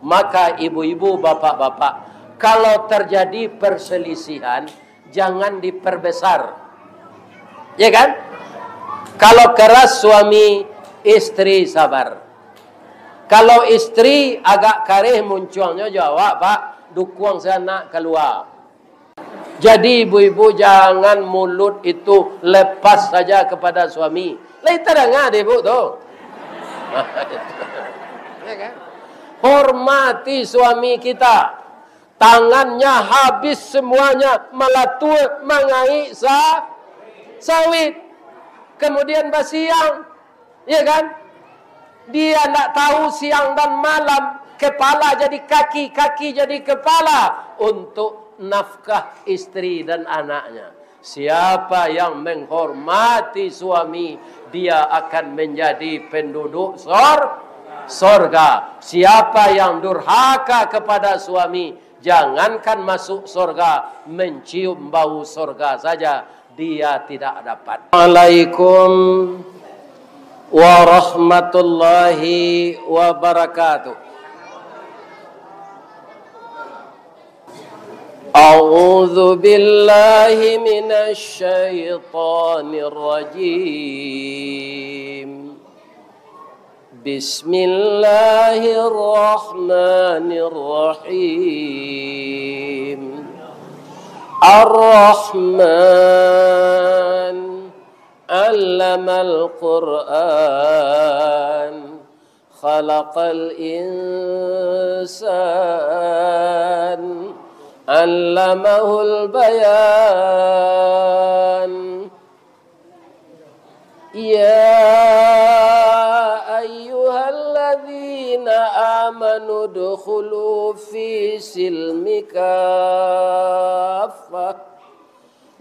Maka ibu-ibu, bapak-bapak, kalau terjadi perselisihan, jangan diperbesar. Ya kan? Kalau keras suami, istri sabar. Kalau istri agak karih munculnya jawab, Pak, dukung saya nak keluar. Jadi ibu-ibu jangan mulut itu lepas saja kepada suami. Lain terangah deh bu tu. Ya kan? Hormati suami kita. Tangannya habis semuanya melatua mengai sawit. Kemudian basiang. Ya kan? Dia nak tahu siang dan malam. Kepala jadi kaki, kaki jadi kepala. Untuk nafkah istri dan anaknya. Siapa yang menghormati suami, dia akan menjadi penduduk sorga. Siapa yang durhaka kepada suami, jangankan masuk sorga, mencium bau sorga saja dia tidak dapat. Assalamualaikum warahmatullahi wabarakatuh. A'udzu billahi minasy syaithanir rajim. Bismillahirrahmanirrahim. Ar-Rahman 'allamal Qur'an, khalaqal insan, 'allamahul bayan. Ya ayyuhalladzina amanu dukhulu fi silmi kaffah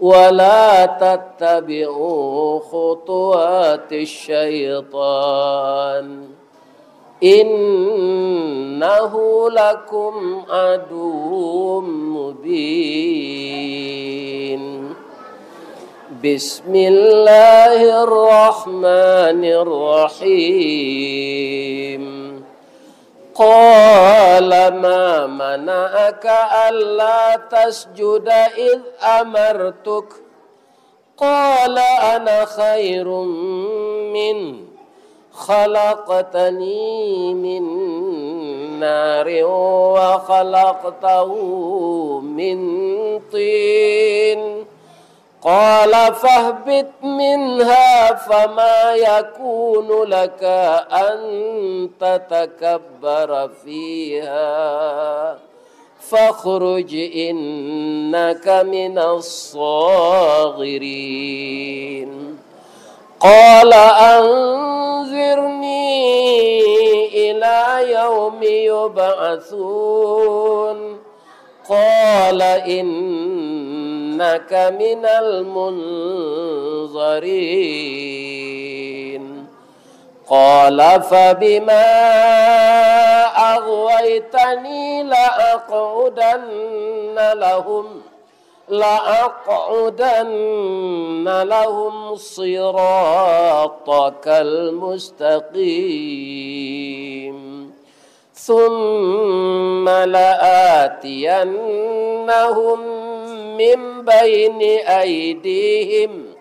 wa la tattabi'u khutuwatis syaitan. Innahu lakum aduwwum mubin. Bismillahirrahmanirrahim. Qala ma mana'aka alla tasjuda idh amartuk. Qala ana khairum min khalaqtani min narin wa khalaqtahu min tin. Qala fahbit minha fama yakunu laka an tatakabbara fiha fakhruj innaka minas saghirin. Qala anzirni ila yaumi yub'atsun. Qala innaka minal munzarin. Qala fabima aghwaytani la'aq'udanna lahum siratakal mustaqim. Thumma la'atiyannahum min bayni aydihim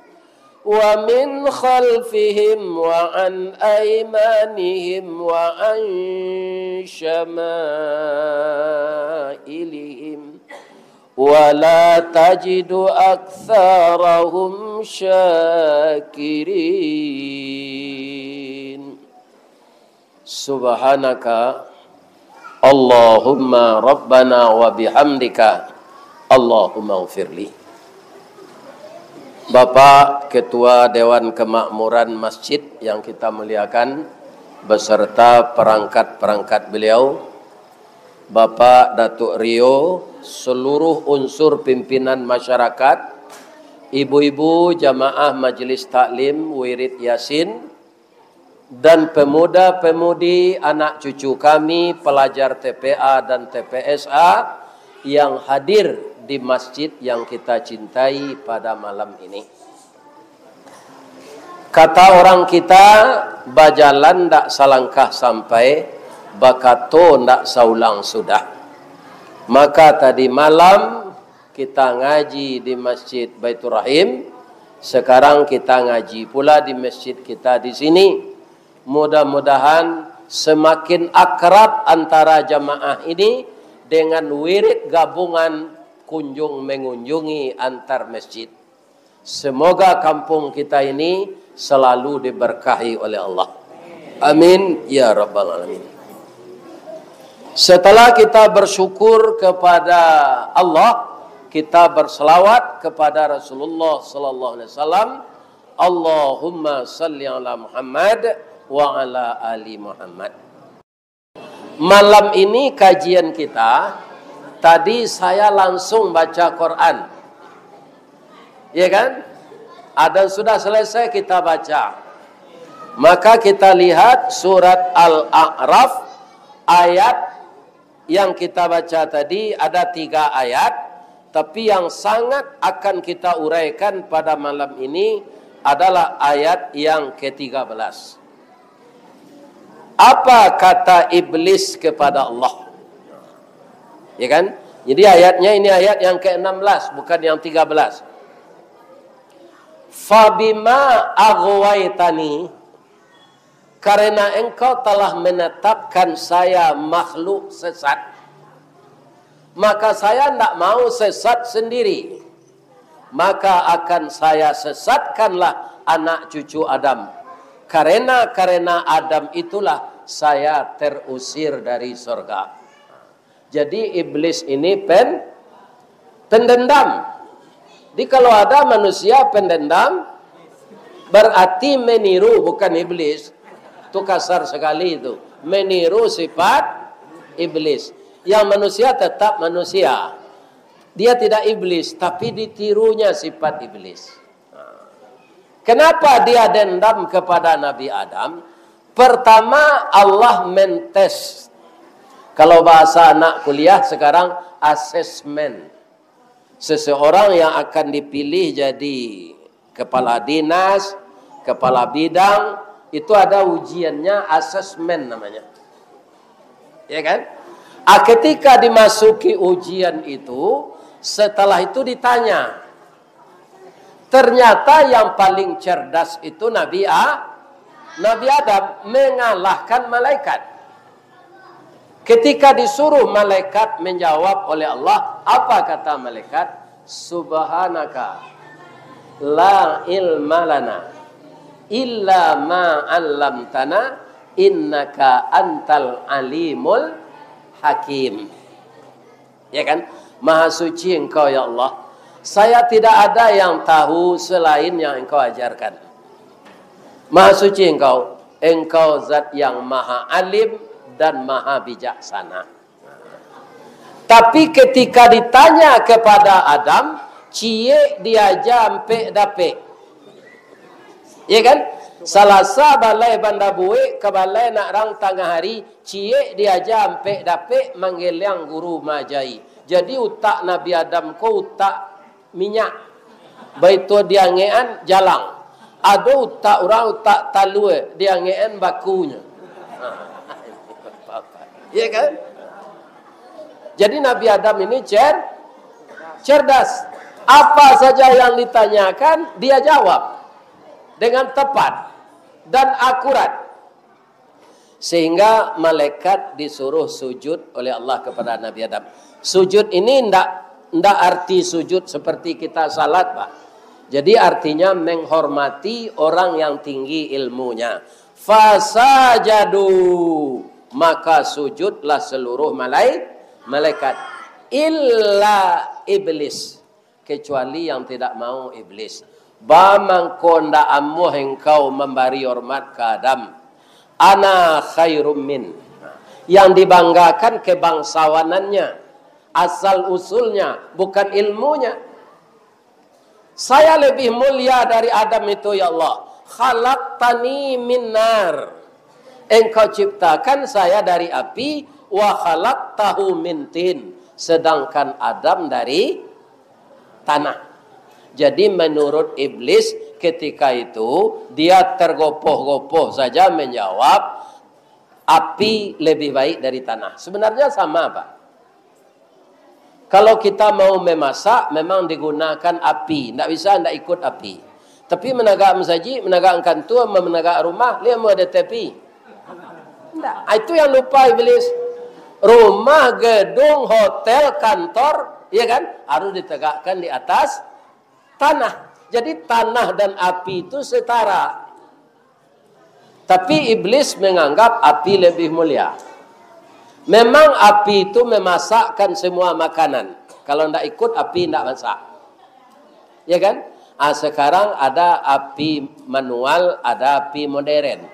wa min khalfihim wa an aymanihim wa an syama'ilihim wa la tajidu aktsarahum syakirin. Subhanaka Allahumma rabbana wa bihamdika Allahumma ghfirli. Bapak Ketua Dewan Kemakmuran Masjid yang kita muliakan beserta perangkat-perangkat beliau, Bapak Datuk Rio, seluruh unsur pimpinan masyarakat, ibu-ibu jamaah Majelis Taklim Wirid Yasin, dan pemuda-pemudi anak cucu kami, pelajar TPA dan TPSA yang hadir di masjid yang kita cintai pada malam ini. Kata orang kita, bajalan tak salangkah sampai, bakato ndak saulang sudah. Maka tadi malam kita ngaji di Masjid Baitur Rahim. Sekarang kita ngaji pula di masjid kita di sini. Mudah-mudahan semakin akrab antara jamaah ini dengan wirid gabungan kunjung mengunjungi antar masjid. Semoga kampung kita ini selalu diberkahi oleh Allah. Amin ya rabbal alamin. Setelah kita bersyukur kepada Allah, kita berselawat kepada Rasulullah sallallahu alaihi wasallam. Allahumma salli ala Muhammad wa ala ali Muhammad. Malam ini kajian kita, tadi saya langsung baca Quran. Ya kan? Ada sudah selesai kita baca. Maka kita lihat surat Al-A'raf, ayat yang kita baca tadi ada 3 ayat, tapi yang sangat akan kita uraikan pada malam ini adalah ayat yang ke-13. Apa kata iblis kepada Allah? Ya kan? Jadi ayatnya ini ayat yang ke-16, bukan yang 13. Fabima aghwaytani, karena engkau telah menetapkan saya makhluk sesat, maka saya tidak mau sesat sendiri. Maka akan saya sesatkanlah anak cucu Adam. Karena Adam itulah saya terusir dari surga. Jadi iblis ini pendendam. Jadi kalau ada manusia pendendam, berarti meniru, bukan iblis. Itu kasar sekali itu. Meniru sifat iblis. Yang manusia tetap manusia. Dia tidak iblis, tapi ditirunya sifat iblis. Kenapa dia dendam kepada Nabi Adam? Pertama, Allah mentes. Kalau bahasa anak kuliah sekarang, asesmen. Seseorang yang akan dipilih jadi kepala dinas, kepala bidang, itu ada ujiannya, asesmen namanya. Ya kan? Ketika dimasuki ujian itu, setelah itu ditanya. Ternyata yang paling cerdas itu Nabi Adam mengalahkan malaikat. Ketika disuruh malaikat menjawab oleh Allah, apa kata malaikat? Subhanaka la ilma lana illa ma 'allamtana innaka antal alimul hakim. Ya kan? Maha suci engkau ya Allah. Saya tidak ada yang tahu selain yang engkau ajarkan. Maha suci engkau. Engkau zat yang maha alim dan maha bijaksana. Tapi ketika ditanya kepada Adam, cie dia jampe dape. Ya kan? Salasa balai banda buik ke balai nak rang tengah hari, cie dia jampe dape manggil yang guru majai. Jadi utak Nabi Adam ko utak minyak. Baitu dia ngean jalang. Ada utak orang utak talue dia ngean bakunya. Ya kan? Jadi Nabi Adam ini cerdas. Apa saja yang ditanyakan, dia jawab dengan tepat dan akurat. Sehingga malaikat disuruh sujud oleh Allah kepada Nabi Adam. Sujud ini ndak arti sujud seperti kita salat, Pak. Jadi artinya menghormati orang yang tinggi ilmunya. Fasajadu, maka sujudlah seluruh malaikat illa iblis, kecuali yang tidak mau iblis. Bamangko ndak amuh engkau memberi hormat ke Adam. Ana khairum min, yang dibanggakan kebangsawanannya, asal usulnya, bukan ilmunya. Saya lebih mulia dari Adam itu ya Allah. Khalaqtani min nar, engkau ciptakan saya dari api. Wa khalaqtahu min tin, sedangkan Adam dari tanah. Jadi menurut iblis ketika itu dia tergopoh-gopoh saja menjawab, api lebih baik dari tanah. Sebenarnya sama, Pak. Kalau kita mau memasak, memang digunakan api. Tidak bisa, tidak ikut api. Tapi menagak masjid, menagak kantor, menagak rumah, dia mau ada tepi. Tidak. Itu yang lupa iblis. Rumah, gedung, hotel, kantor, ya kan? Harus ditegakkan di atas tanah. Jadi tanah dan api itu setara. Tapi iblis menganggap api lebih mulia. Memang api itu memasakkan semua makanan. Kalau tidak ikut api tidak masak. Ya kan? Sekarang ada api manual, ada api modern.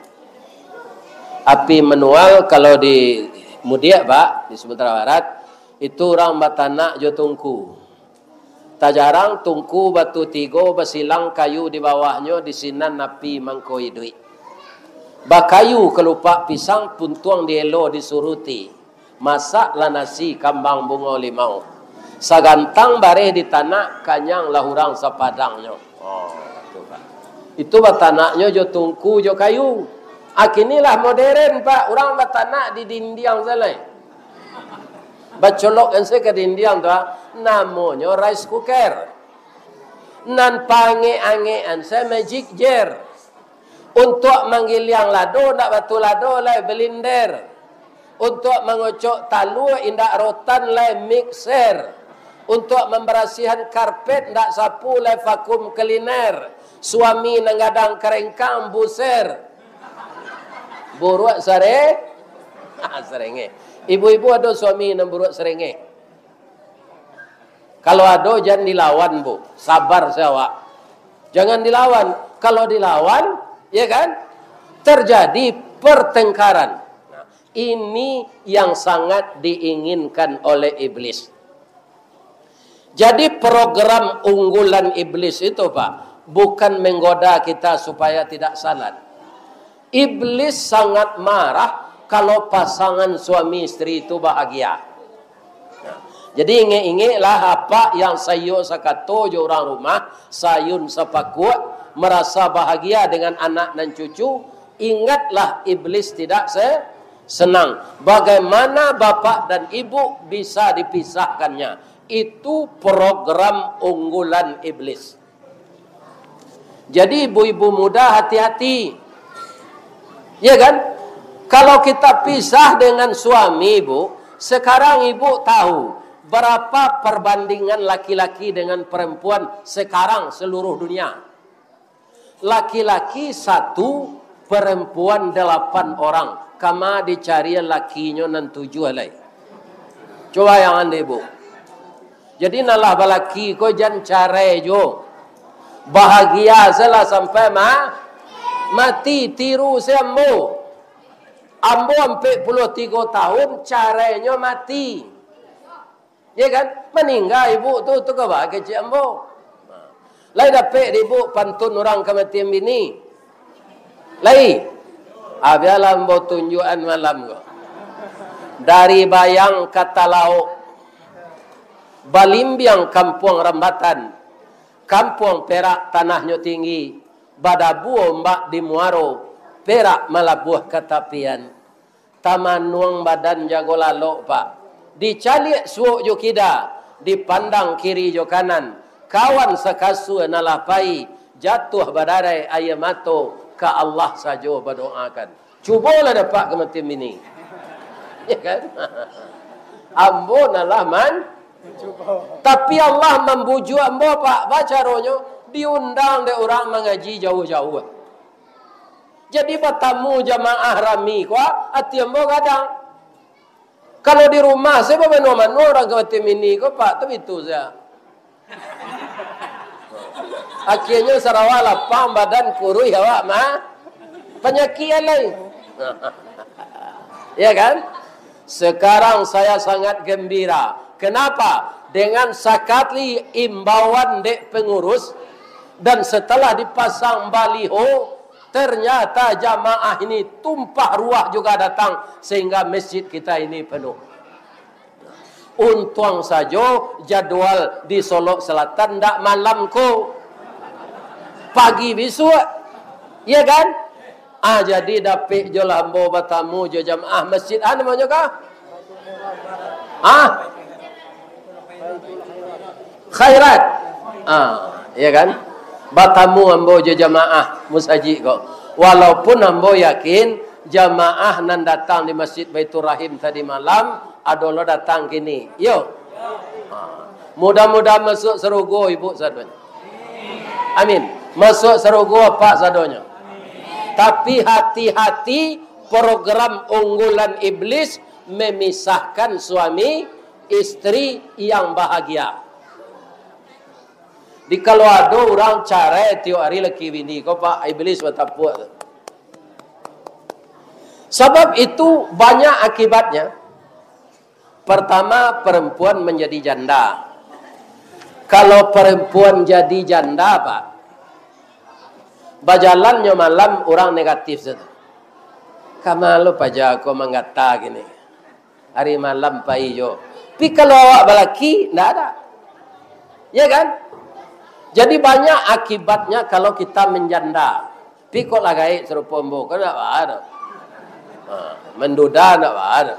Api manual kalau di Mudia, Pak, di Sumatera Barat, itu orang batanak jo tungku. Tak jarang tungku batu tigo basilang kayu di bawahnya di sinan api mangkoi duit. Bakayu kelupak pisang puntuang dielo disuruti. Masaklah nasi kambang bunga limau. Sagantang bareh di tanah kanyang lahurang sepadangnya. Oh, itu Pak. Itu batanaknya jo tungku jo kayu. Akinilah modern, Pak. Orang batanak di dindiang selai. Bacolok ense ke dindiang tu, namanya rice cooker. Nan pange-angean se magic jar. Untuk manggil yang lado, nak batu lado lah blender. Untuk mengocok talu, indak rotan lah mixer. Untuk membersihkan karpet, ndak sapu lah vakum cleaner. Suami nanggadang kerengkang buser. Buruk sare, serenge. Ibu-ibu ada suami yang buruk serenge. Kalau ada jangan dilawan, Bu. Sabar sawak. Jangan dilawan. Kalau dilawan, ya kan? Terjadi pertengkaran. Nah, ini yang sangat diinginkan oleh iblis. Jadi program unggulan iblis itu, Pak, bukan menggoda kita supaya tidak salat. Iblis sangat marah kalau pasangan suami istri itu bahagia. Nah, jadi ingat-ingatlah apa yang sayo sakato jo orang rumah, sayun sepakut, merasa bahagia dengan anak dan cucu. Ingatlah iblis tidak senang. Bagaimana bapak dan ibu bisa dipisahkannya? Itu program unggulan iblis. Jadi ibu-ibu muda hati-hati. Ya kan? Kalau kita pisah dengan suami ibu, sekarang ibu tahu berapa perbandingan laki-laki dengan perempuan sekarang seluruh dunia. Laki-laki 1, perempuan 8 orang. Kama dicari lakinya nan 7 alai. Coba yang anda ibu. Jadi nalah balaki ko jan care jo. Bahagia salah sampai mati tiru sembo. Ambo sampai 43 tahun caranya mati. Ya kan? Meninggal ibu tu ke bawah kecil ambo. Lai dapat ibu pantun orang kematian bini. Lai. Biarlah ambo tunjukan malam ko. Dari bayang kata lauk. Balimbiang kampung Rambatan. Kampung Perak tanahnya tinggi. Badabu ombak di Muaro. Perak malabuh katapian. Taman nuang badan jago lalok, Pak. Dicalik suuk jo kida. Dipandang kiri jo kanan. Kawan sekasu nalapai. Jatuh badarai ayamato. Ka Allah saja berdoakan. Cubalah dapat kematian ini. Ya kan? Ambo nalah man. Tapi Allah membujuk ambo, Pak. Baca ronyo. Diundang de orang mengaji jauh-jauh. Jadi bertamu jamaah rami kuah, hati ambo kadang. Kalau di rumah saya beberapa orang kematian ini kok Pak, tapi itu saya. Akhirnya sarawak lapang badan kurui awak penyakit lain. Ya kan? Sekarang saya sangat gembira. Kenapa? Dengan sakatli imbauan dek pengurus dan setelah dipasang baliho, ternyata jamaah ini tumpah ruah juga datang sehingga masjid kita ini penuh. Untung saja jadwal di Solok Selatan ndak malam ko. Pagi besok. Ya kan? Jadi dapik jo lambo batamu jo jamaah masjid namanya kah? Khairat. Ya kan? Batamu ambo jo jamaah musaji kok. Walaupun ambo yakin jamaah nan datang di Masjid Baitur Rahim tadi malam adolo datang kini. Yo. Mudah-mudahan masuk serugo ibu sadonya. Amin. Masuk serugo pak sadonya. Tapi hati-hati program unggulan iblis memisahkan suami istri yang bahagia. Di kalau ada orang cara tiap hari laki bini kau pak iblis bertapuk. Sebab itu banyak akibatnya. Pertama, perempuan menjadi janda. Kalau perempuan jadi janda pak, bajalannya malam orang negatif saja. Kamalu paja kau menggata gini. Hari malam pak ijo. Tapi kalau awak balaki, tidak ada. Ya kan? Jadi banyak akibatnya kalau kita menjanda. Tapi kok lagai serupa mbok, kau tidak ada. Menduda tidak ada.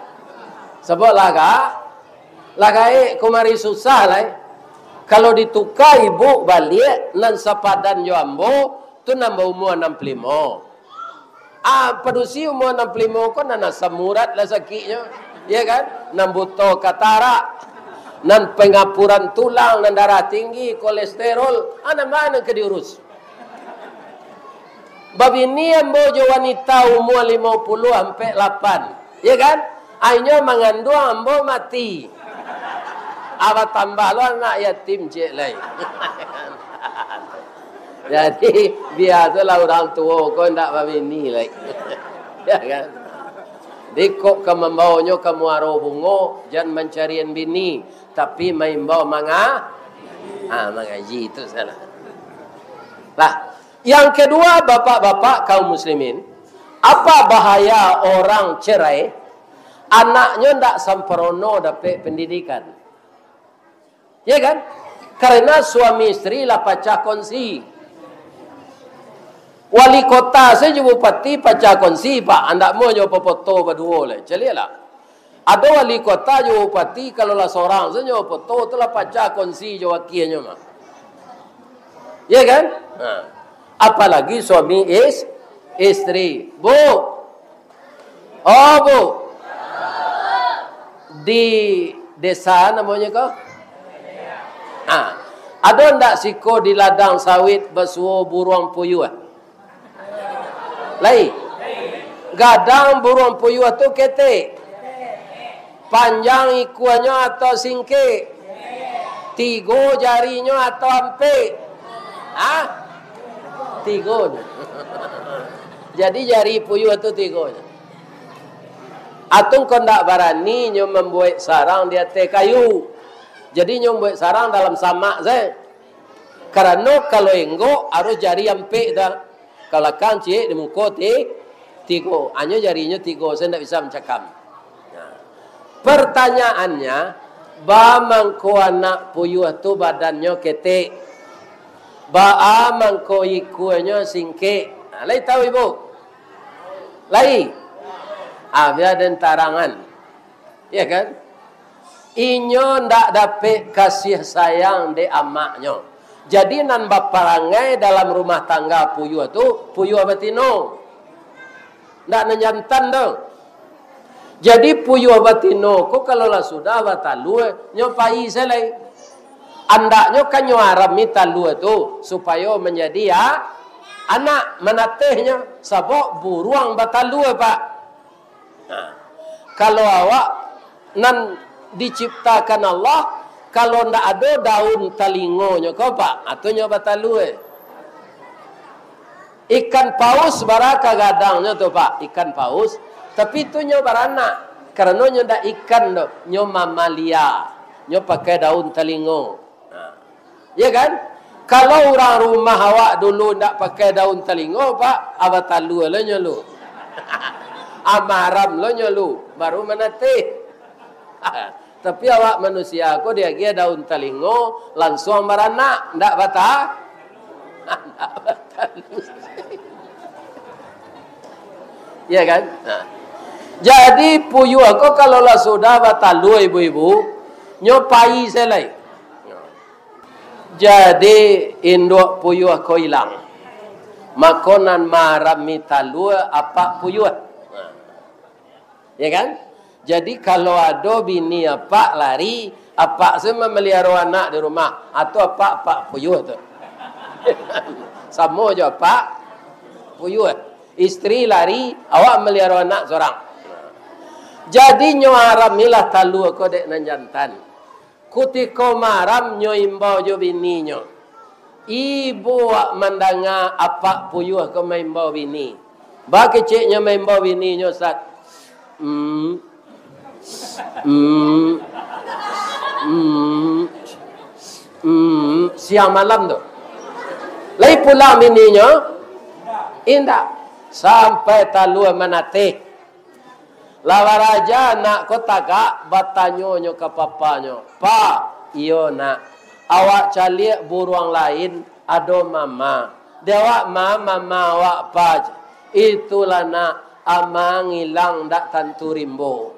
Sebab lagai kumari susah lah. Kalau ditukar ibu balik, nan sepadan jo ambo, tu nambah umur 65. Padusi umur 65 kan nan samurat lah sakitnya. Ya kan? Nan buto katarak. Nan pengapuran tulang, nan darah tinggi, kolesterol. Mana ke diurus? Bab ini ambo jo wanita umur 50 sampai 8. Ya kan? Akhirnya mengandung ambo mati. Apa tambah lo anak yatim cik lain. Jadi biasalah orang tua kau tidak berbini lagi. Ya kan? Dikok kamu membawanya kamu aro bungo, jangan mencarian bini, tapi main bawa mengaji itu salah. Lah, yang kedua bapak-bapak kaum muslimin, apa bahaya orang cerai? Anaknya tidak sempurna dapat pendidikan. Ya kan? Karena suami istri lah pacah kongsi. Wali kota saya juga bupati pacah kongsi pak. Anda mau jawab foto berdua lah. Celilah. Ada wali kota juga bupati kalau lah seorang saya jawab foto tu lah pacah kongsi jawab kianya mah. Ya kan? Apalagi suami istri. Bu. Oh bu. Di desa namanya kau? Ada ndak siko di ladang sawit bersuo burung puyuh? Lai. Gadang burung puyuh tu ketek. Panjang ikuannya atau singke? 3 jarinya atau ampe? 3. Jadi jari puyuh tu 3. Atung kau ndak berani nyo membuat sarang di atas kayu. Jadi nyo membuat sarang dalam samak saya. Karena kalau enggo harus jari ampe dah. Kalau kan cik di muka 3. Hanya jarinya 3 saya tidak bisa mencakap. Pertanyaannya, mangko anak puyuh tu badannya ketek. Mangko ikuannya singke. Lai tahu ibu? Lai. Biar dan tarangan. Ya kan? Inyo ndak dapat kasih sayang de amaknya. Jadi nan baparangai dalam rumah tangga puyuh tu, puyuh batino. Ndak nenyantan dong. Jadi puyuh batino ko kalau lah sudah batalu nyopai selai. Andaknya kan nyuarami talu tu supaya menjadi anak menatehnya. Sebab buruang batalu pak. Kalau awak nan diciptakan Allah, kalau ndak ada daun talingonya kau pak, atau nyoba talu ikan paus baraka gadangnya tu pak, ikan paus, tapi itu nyoba beranak, karena nyoba ikan do, nyoba mamalia, nyoba pakai daun talingo, ya kan? Kalau orang rumah awak dulu ndak pakai daun talingo pak, apa talu lo nyolu, amaram lo nyolu, baru menatih. Tapi awak manusia aku dia daun talingo langsung beranak, ndak bata. Ya kan? Nah. Jadi puyuh ko kalau lah sudah batalu ibu-ibu, nyopai selai. Jadi induk puyuh ko hilang. Makonan marami talu apa puyuh. Nah. Ya kan? Jadi kalau ada bini apa lari, apa semua melihara anak di rumah atau apa puyuh tu. Sama je apa puyuh. Isteri lari, awak melihara anak seorang. Jadi nyo haram milah talu ko dek nan jantan. Kutiko maram nyo imbau jo bini nyo. Ibu wak mandanga apa puyuh ko maimbau bini. Ba keciknya maimbau bini nyo sat. Siang malam tu. Lai pulang bini nyo. Indah. Sampai talu manate. Lawa raja nak kota kak batanyo nyo ke papanyo. Pak, iyo nak. Awak caliak buruang lain ado mama. Dewa mama awak pa. Itulah nak amang hilang dak tantu rimbo.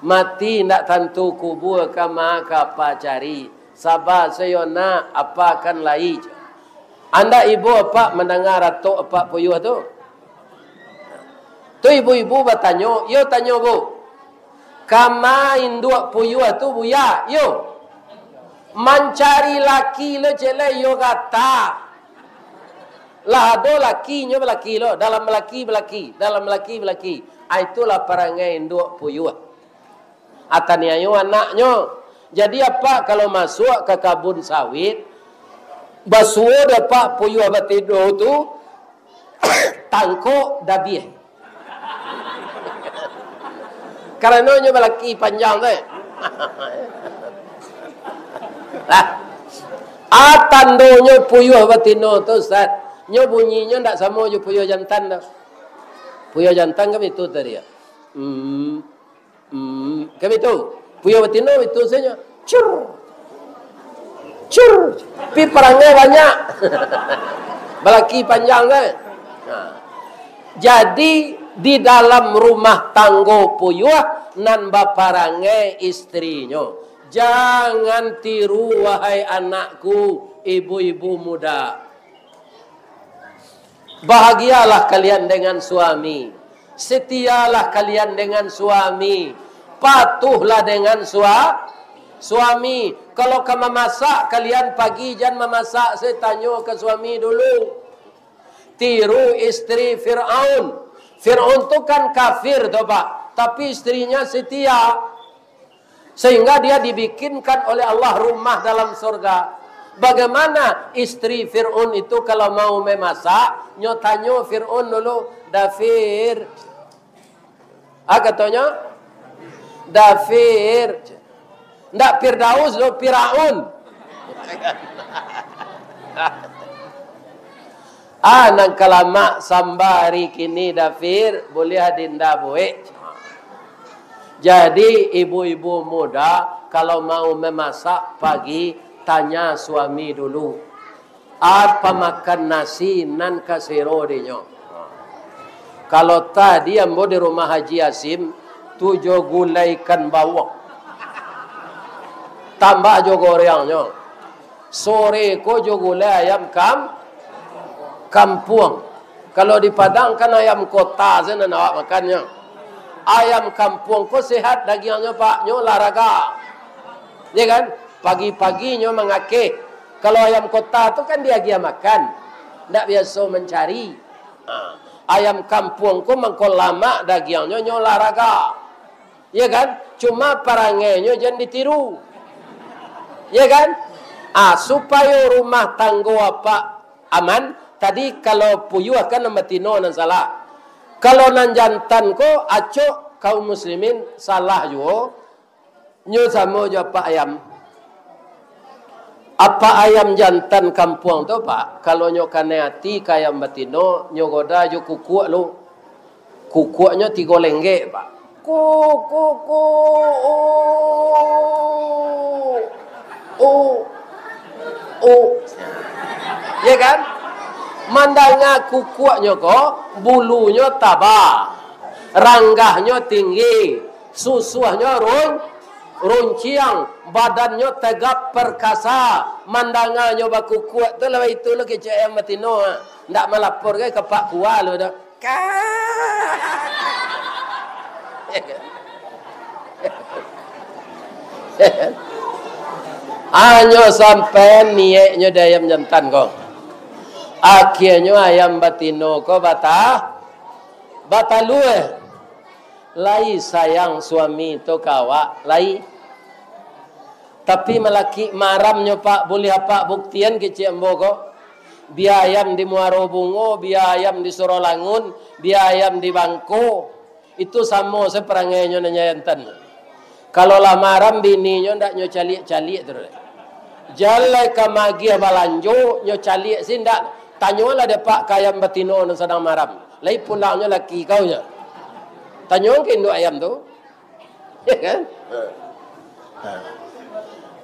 Mati dak tantu kubur kama kapa cari. Sabar saya nak apa akan lai. Anda ibu apa mendengar atau apa puyuh tu? Tu ibu-ibu bertanya, yo tanya bu. Kama induk puyuh tu buya, yo. Mencari laki le jele yo kata. Lah do laki nyo belaki lo, dalam belaki. Itulah perangai induk puyuh. Atania yo anaknyo. Jadi apa kalau masuk ke kabun sawit, basuh dapat puyuh batido tu tangkok dabih. Karena nyo belaki panjang tu. Lah. Atandonyo puyuh batino tu Ustaz. Nyo bunyinya ndak sama jo puyuh jantan dah. Puyuh jantan kan itu tadi ya. Kan itu. Puyuh batino itu saja. Cur. Pi perangnya banyak. Belaki panjang kan. Nah. Jadi di dalam rumah tanggo puyuh nan baparange istrinya. Jangan tiru wahai anakku, ibu-ibu muda. Bahagialah kalian dengan suami. Setialah kalian dengan suami. Patuhlah dengan suami. Kalau kamu memasak, kalian pagi jangan memasak. Saya tanya ke suami dulu. Tiru istri Fir'aun. Fir'aun tu kan kafir tu Pak. Tapi istrinya setia. Sehingga dia dibikinkan oleh Allah rumah dalam surga. Bagaimana istri Fir'aun itu kalau mau memasak. Nyotanyo Fir'aun dulu. Dafir. Katanya? Dafir. Ndak Firdaus lo Fir'aun. Nang kalamak sambari kini dafir boleh adinda buik. Jadi ibu-ibu muda kalau mau memasak pagi tanya suami dulu. Apa makan nasi nan kasiro dinyo. Kalau tadi ambo di rumah Haji Yasim 7 gulai ikan bawang. Tambah jo goreangnya. Sore ko jo gulai ayam kampung. Kalau di Padang kan ayam kota sana nak makannya. Ayam kampung ko sehat dagingnya Pak, nyo olahraga. Ya kan? Pagi-pagi nyo mengake. Kalau ayam kota tu kan dia makan. Ndak biasa mencari. Ayam kampung ko mangko lama dagingnya nyo olahraga. Ya kan? Cuma parangenya jangan ditiru. Ya kan? Supaya rumah tangga apa aman. Tadi kalau puyuh kan nama tino nan salah. Kalau nan jantan ko acok kaum muslimin salah juga. Nyo sama je apa ayam. Apa ayam jantan kampung tu Pak. Kalau nyo kane hati ke ayam batino. Nyo goda jo kukuk lu. Kukuknya 3 lenggek Pak. Ya kan? Mandanga Karena kukuaknya kok bulunya tabah, ranggahnya tinggi, susuhnya runciang, badannya tegap perkasa, mandangannya baku kuat tu lah itu lo kecik ayam betina. Ndak melapor ke Pak Kuah lo dah. Hanya sampai niatnya dia ayam jantan kau. Akhirnya ayam batino kau batalu lai sayang suami tu kawak lai. Tapi melaki maramnya Pak boleh apa buktian kecik ambo kau. Biar ayam di Muaro Bungo, biar ayam di Sorolangun, biar ayam di Bangko. Itu sama seperangainya nanya jantan. Kalau lah maram bininya ndak nyo calik-calik terus. Jalai ka magi balanjo nyo calik sih ndak. Tanyalah de Pak kayam batino nan sedang maram. Lai pulangnya laki kau nya. Tanya ke induk ayam tu. Ya kan?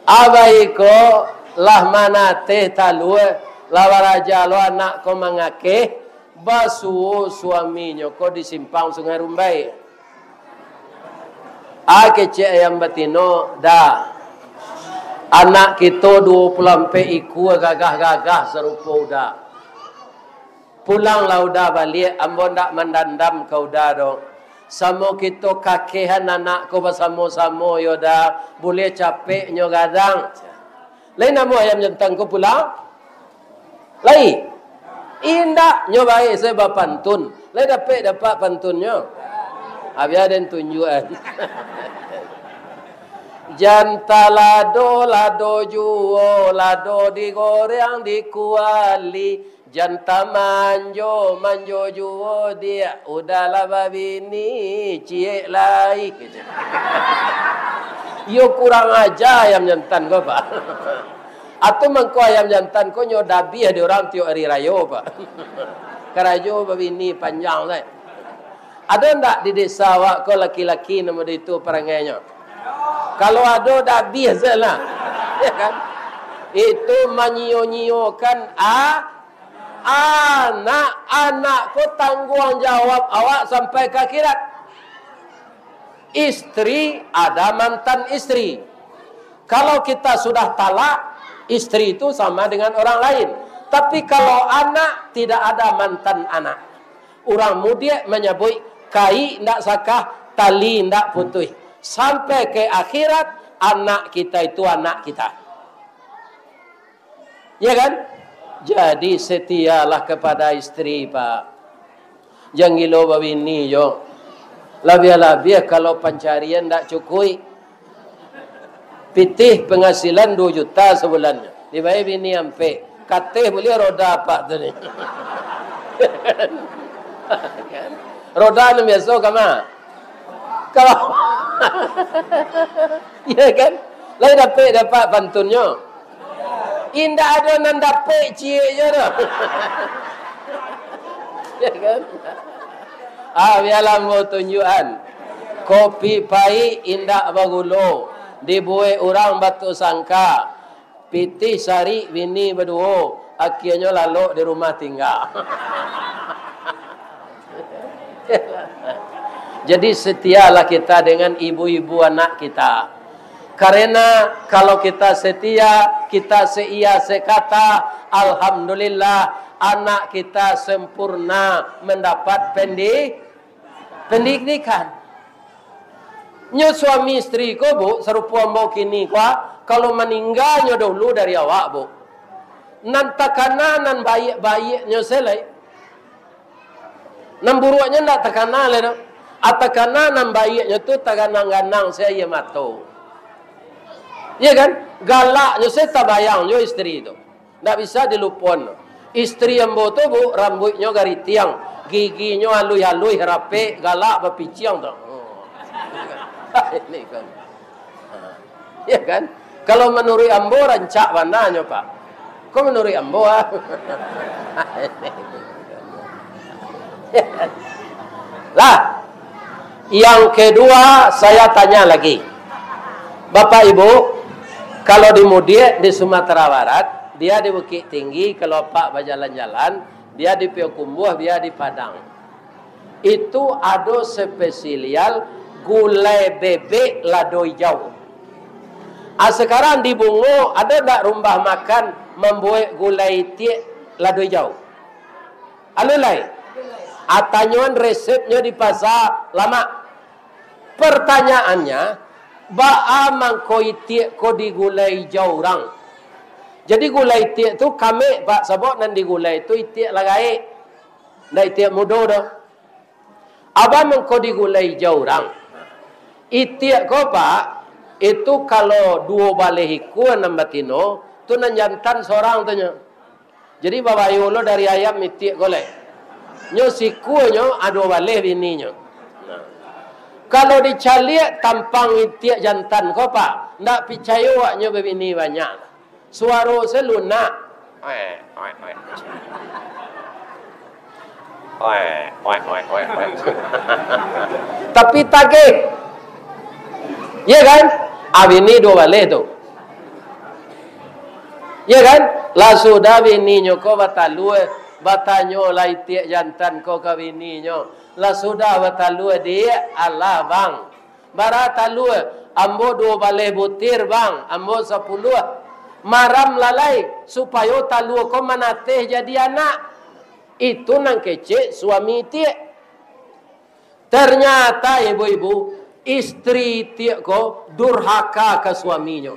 Abai ko lah mana teh talue lawaraja lo anak ko mangake basu suaminya ko di simpang Sungai Rumbai. Kecik ayam batino dah anak kita 20 iku gagah-gagah serupa udah pulang lah udah balik ambo ndak mendandam kau dah dong sama kita kakehan anak ko bersama-sama yo dah boleh capek nyo gadang lain nama ayam jantan ko pulang lain indak nyo baik saya bapantun lain dapat pantunnya habis ada tunjukan. Janta lado juo, lado digoreng dikuali. Janta manjo juo dia. Udahlah babi ni, cie lai. Yo kurang aja ayam jantan kau Pak. Atau mengko ayam jantan kau nyodabi ada orang tiok hari rayo Pak. Karajo babi ni panjang lah. Ada ndak di desa awak kau laki-laki nama itu perangainya? Kalau ada dah biasalah. Ya kan? Itu menyio-nyiokan anak kau tanggungjawab awak sampai ke akhirat. Istri ada mantan istri. Kalau kita sudah talak, istri itu sama dengan orang lain. Tapi kalau anak tidak ada mantan anak. Orang muda menyebut kai ndak sakah, tali ndak putus. Sampai ke akhirat anak kita itu anak kita. Ya kan? Jadi setialah kepada istri Pak. Jangan gilo babini yo. Labia-labia kalau pencarian ndak cukup. Pitih penghasilan 2 juta sebulannya. Dibayar bini ampe. Kateh boleh roda apa tu ni. Roda ni biasa kama. Kalau ya kan? Lain dapat pantunnya. Indah ada nan dapat cie je dah. Ya kan? Biarlah mau tunjukan. Kopi pahit indah bagulo. Dibuat orang batu sangka. Pitih sari bini berdua. Akhirnya lalu di rumah tinggal. Jadi setialah kita dengan ibu-ibu anak kita. Karena kalau kita setia, kita seia sekata, alhamdulillah anak kita sempurna mendapat pendidikan. Nyo suami istri ko bu serupa mbok kini kwa kalau meninggalnya dulu dari awak bu. Nan takana nan bayi nyo selai. Nan buruaknya ndak takana le. Atakana nan baiknya tu taganang-ganang saya mato. Ya kan? Galaknya saya tak bayang yo istri itu. Ndak bisa dilupon. Istri yang boto bu rambutnya garitiang, giginya halui-halui rapi, galak berpiciang tu. Ini kan. Ya kan? Kalau menurut ambo rancak mananya Pak? Kok menurut ambo lah. Yang kedua saya tanya lagi. Bapak Ibu, kalau di Mudia di Sumatera Barat, dia di Bukit Tinggi, kalau Pak berjalan-jalan, Dia di Payakumbuh, dia di Padang. Itu ada spesial gulai bebek lado hijau. Sekarang di Bungo ada tak rumah makan membuat gulai tiek lado hijau? Alulai. Tanyuan resepnya di pasar lama. Pertanyaannya, ba'a mangkoi tiek ko di gulai hijau orang. Jadi gulai tiek tu kami pak sabok nan di gulai tu tiek lagai. Ndak tiek mudo dah. Abang mangko di gulai hijau orang. Tiek ko pak itu kalau dua balehiku enam batino tu nan jantan seorang tanya. Jadi babayu lo dari ayam tiek golek. Nyo siku nyo ado baleh bininya. Kalau dicaliak tampang tiek jantan ko pak, ndak percaya waknya bini banyak. Suara selunak. Tapi tagih. Ya kan? Bini dua balik tu. Ya kan? Lah sudah bininya ko batalue, batanyo lai tiek jantan ko ke bininya. Lah sudah batalue dia Allah bang. Bara talue ambo dua balik butir bang, ambo 10. Maram lalai supaya talue ko manateh jadi anak. Itu nang kecek suami tiek. Ternyata ibu-ibu, istri tiek ko durhaka ke suaminya.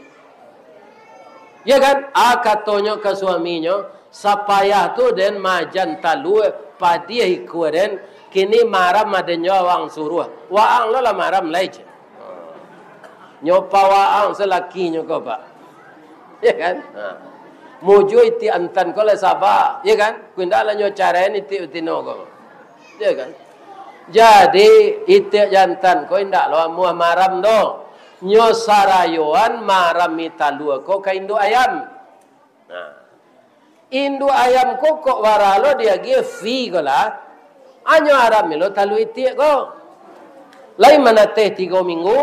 Ya kan? Katanya ke suaminya, sapayah tu den majan talue padi hiku den kini maram adanya wang suruh. Waang lah maram lej. Nyopa waang selakinya ko pak. Ya kan? Muju iti antan ko le sabah. Ya kan? Kundala nyo carain iti utino ko. Ya kan? Jadi iti jantan ko indak lo muah maram do. Nyo sarayuan maram italua ko ka indu ayam. Indu ayam ko kok waralo dia ge fi ko lah. Anyo aram lo talu iti ko. Lai mana teh 3 minggu.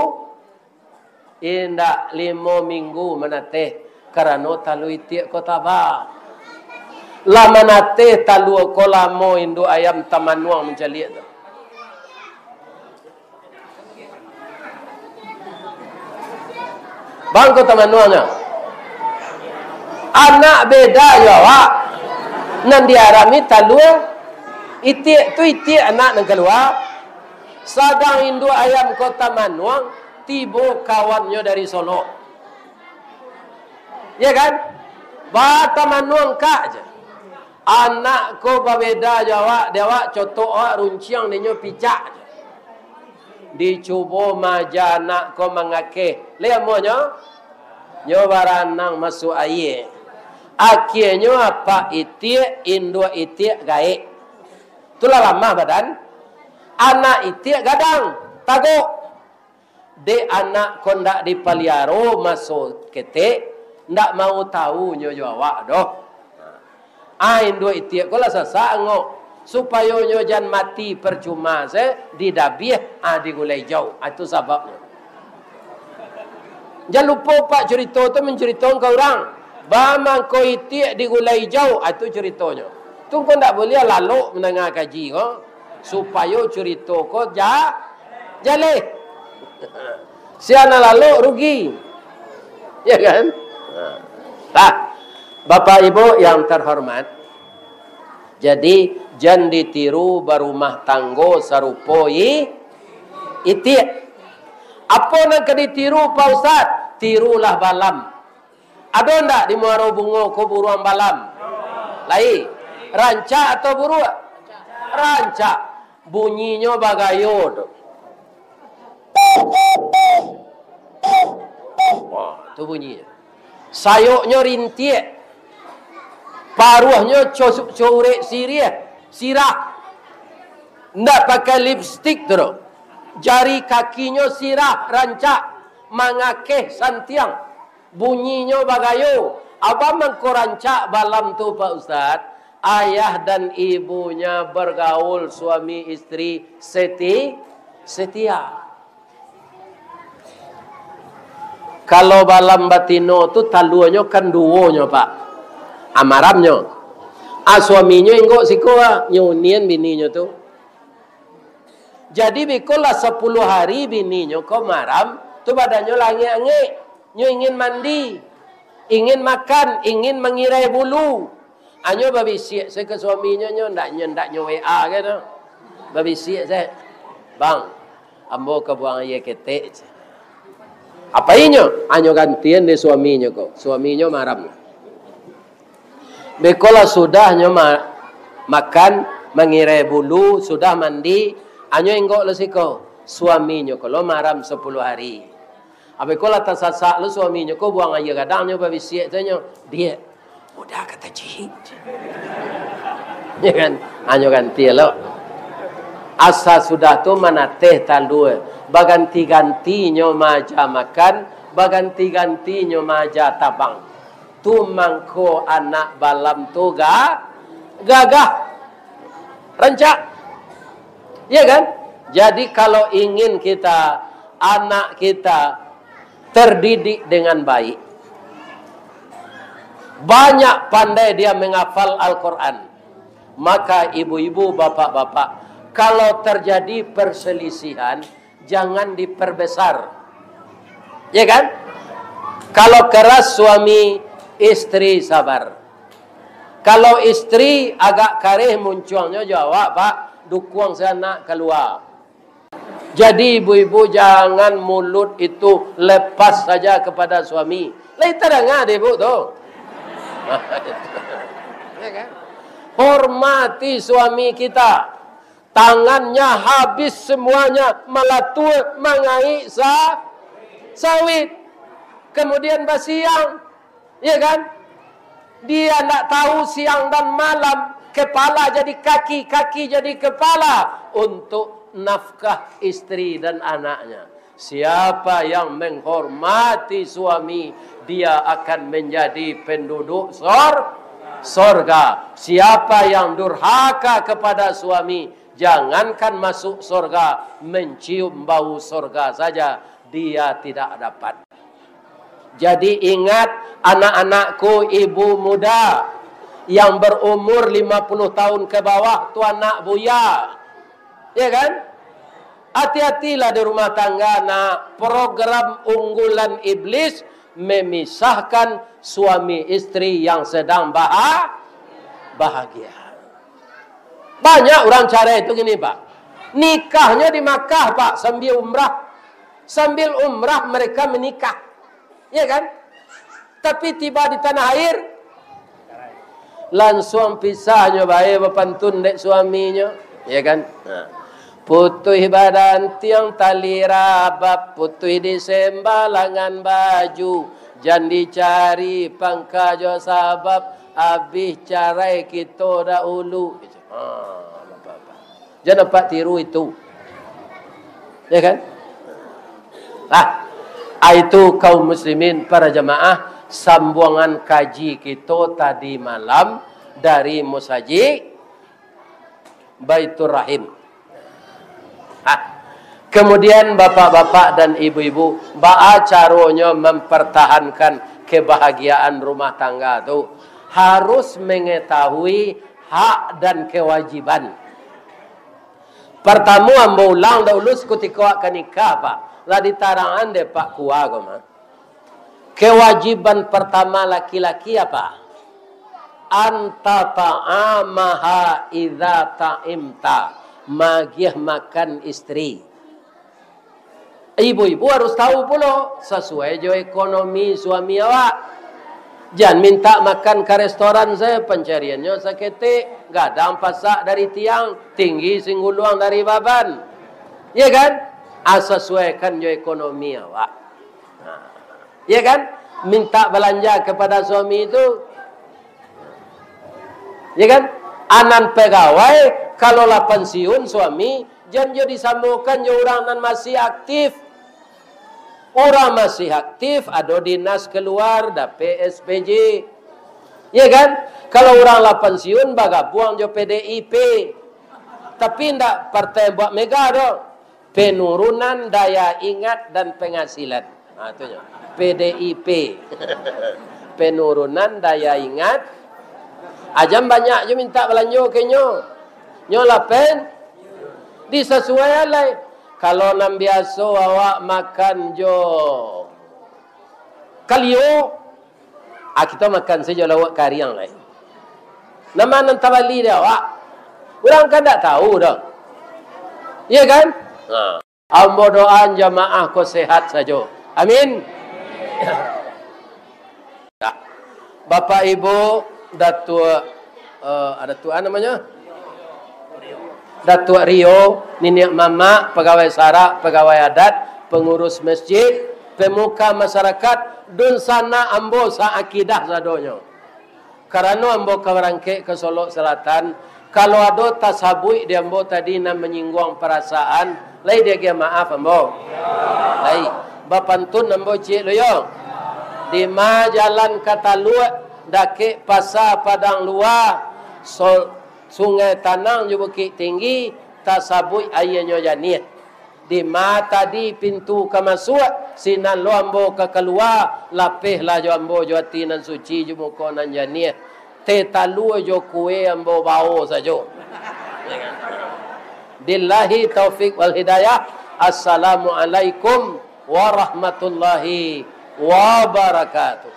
Indak 5 minggu mana teh. Karena talu iti ko taba. Lama nate talu ko lamo indu ayam tamanuang mencaliak tu. Bang ko tamanuangnya. Anak beda ya wak. Nan diarami talu iti tu iti anak nang keluar. Sadang indu ayam ko tamanuang tibo kawannya dari Solo. Ya kan? Bata manuang kak je. Anak ko babeda jawak dewa cotok awak runciang denyo picak je. Dicubo maja anak ko mangake. Lihat mo nyo? Nyo baranang masuk air. Akhirnya apa itik indua itik gaik. Itulah lama badan. Anak itik gadang tagok. De anak ko ndak dipaliaro masuk ketek. Ndak mau tahu nyo jawab doh. Indua itiak ko lah sasangok supaya nyo jan mati percuma se didabiah di gulai jauh. Itu sebabnya. Jangan lupa pak cerita tu menceritakan ke orang. Bamang ko itiak di gulai jauh. Itu ceritanya. Tu kau ndak boleh lalu mendengar kaji ko supaya cerita ko jale. Siana lalu rugi. Ya kan? Bapak Ibu yang terhormat, jadi jan ditiru berumah tanggo sarupoi iti. Apa nak ditiru Pak Ustaz? Tirulah balam. Ada ndak di Muaro Bungo ko buruan balam? Lai, ranca atau buru? Ranca. Bunyinya bagayo. Wah, itu bunyinya. Sayuknya rintiek. Paruhnya corek sirah. Ndak pakai lipstick tu. Jari kakinya sirah, rancak. Mangakeh santiang. Bunyinya bagayo. Abang mangko rancak balam tu Pak Ustaz. Ayah dan ibunya bergaul suami istri setia. Kalau balam batino tu taluannya kan duonya pak. Amaramnya. Suaminya enggak siko nyunian bininya tuh. Jadi bikolah 10 hari bininya kau maram, tu badannya langi-angi, nyo ingin mandi, ingin makan, ingin mengirai bulu. Anyo babisiak saya ke suaminya nyo ndak nyo WA gitu. Babisiak saya. Bang, ambo ke buang air ketek. Apa inyo? Anyo gantian de suaminya kok. Suaminya maram. Bekola sudah nyo makan, mengirai bulu, sudah mandi, anyo enggak lesiko. Suaminya kalau maram 10 hari. Bekola tasasak lu suaminya kok buang air kadang nyo babisiak saya dia udah kata cihit. Ya kan? Anyo ganti lo. Asa sudah tu mana teh talue. Baganti-gantinya maja makan, baganti-gantinya maja tabang. Tu mangko anak balam tu gagah. Rancak. Ya kan? Jadi kalau ingin kita, anak kita terdidik dengan baik, banyak pandai dia menghafal Al-Quran, maka ibu-ibu, bapak-bapak, kalau terjadi perselisihan, jangan diperbesar. Ya kan? Kalau keras suami, istri sabar. Kalau istri agak kareh munculnya jawab, Pak, dukung sana keluar. Jadi ibu-ibu jangan mulut itu lepas saja kepada suami. Lain terangah deh bu tuh. Ya kan? Hormati suami kita. Tangannya habis semuanya malatua mengai sawit. Kemudian basiang. Ya kan? Dia nak tahu siang dan malam. Kepala jadi kaki, kaki jadi kepala. Untuk nafkah istri dan anaknya. Siapa yang menghormati suami, dia akan menjadi penduduk sorga. Siapa yang durhaka kepada suami, jangankan masuk sorga, mencium bau sorga saja dia tidak dapat. Jadi ingat anak-anakku, ibu muda yang berumur 50 tahun ke bawah, tu anak buya. Ya kan? Hati-hatilah di rumah tangga. Nah, program unggulan iblis memisahkan suami istri yang sedang bahagia. Banyak orang cara itu gini, Pak. Nikahnya di Makkah, Pak, sambil umrah. Sambil umrah mereka menikah. Ya kan? Tapi tiba di tanah air, langsung pisahnya baik bapantun dek suaminya. Ya kan? Nah. Putih badan tiang tali rabab, putih di sembalangan baju, jangan dicari pangkajo sabab, habis carai kita dahulu. Jangan dapat tiru itu. Ya kan? Itu kaum muslimin para jamaah, sambungan kaji kita tadi malam dari Musajid Baitur Rahim. Kemudian bapak-bapak dan ibu-ibu, ba'a caranya mempertahankan kebahagiaan rumah tangga itu harus mengetahui hak dan kewajiban. Pertama ambo ulang dahulu ketika akan nikah, Pak. Lah ditarangan deh Pak Kuago mah. Kewajiban pertama laki-laki apa? Anta ta'amaha idza ta'imta. Magiah makan istri. Ibu-ibu harus tahu pula sesuai jo ekonomi suami awak. Jangan minta makan ke restoran saya, pencariannya sakete, gadang pasak dari tiang, tinggi singguluang dari baban. Ya kan? Sesuaikan jo ekonomi awak. Ya kan? Minta belanja kepada suami itu. Ya kan? Anan pegawai kalau lah pensiun suami, jangan jadi disambungkan jo orang nan masih aktif. Orang masih aktif, ada dinas keluar, ada PSPJ. Ya kan? Kalau orang lah pensiun, baga buang jo PDIP. Tapi tidak partai buat mega dong. Penurunan daya ingat dan penghasilan. Nah, itunya. PDIP. Penurunan daya ingat Ajam banyak je minta belanja ke nyo. Nyo lapen disesuai alai. Kalau nam biasa awak makan jo kalio, kita makan saja lawak kariang lain. Nama nan tabali dia awak. Orang kan tak tahu dah. Iya kan? Ambo doa jamaah ko sehat saja. Amin. Bapak Ibu Datuk ada tua namanya? Datuk Rio, Nenek Mama, pegawai sara, pegawai adat, pengurus masjid, pemuka masyarakat, dun sana ambo sa akidah sadonyo. Karena ambo kawarangke ke Solo Selatan, kalau ada tasabui di ambo tadi nak menyinggung perasaan, lai dia maaf ambo. Lai, bapantun ambo cik lo yo. Di ma jalan kata luat, dake pasar padang luar, sungai Tanang je Bukit Tinggi, tasabui ayahnya janiat. Di ma tadi pintu ke masuk, sinan lo ambo ke keluar, lapih lah jo ambo jo hati nan suci jo muka nan janiat. Te talu jo kue ambo bau sajo. Billahi taufik wal hidayah. Assalamualaikum warahmatullahi wabarakatuh.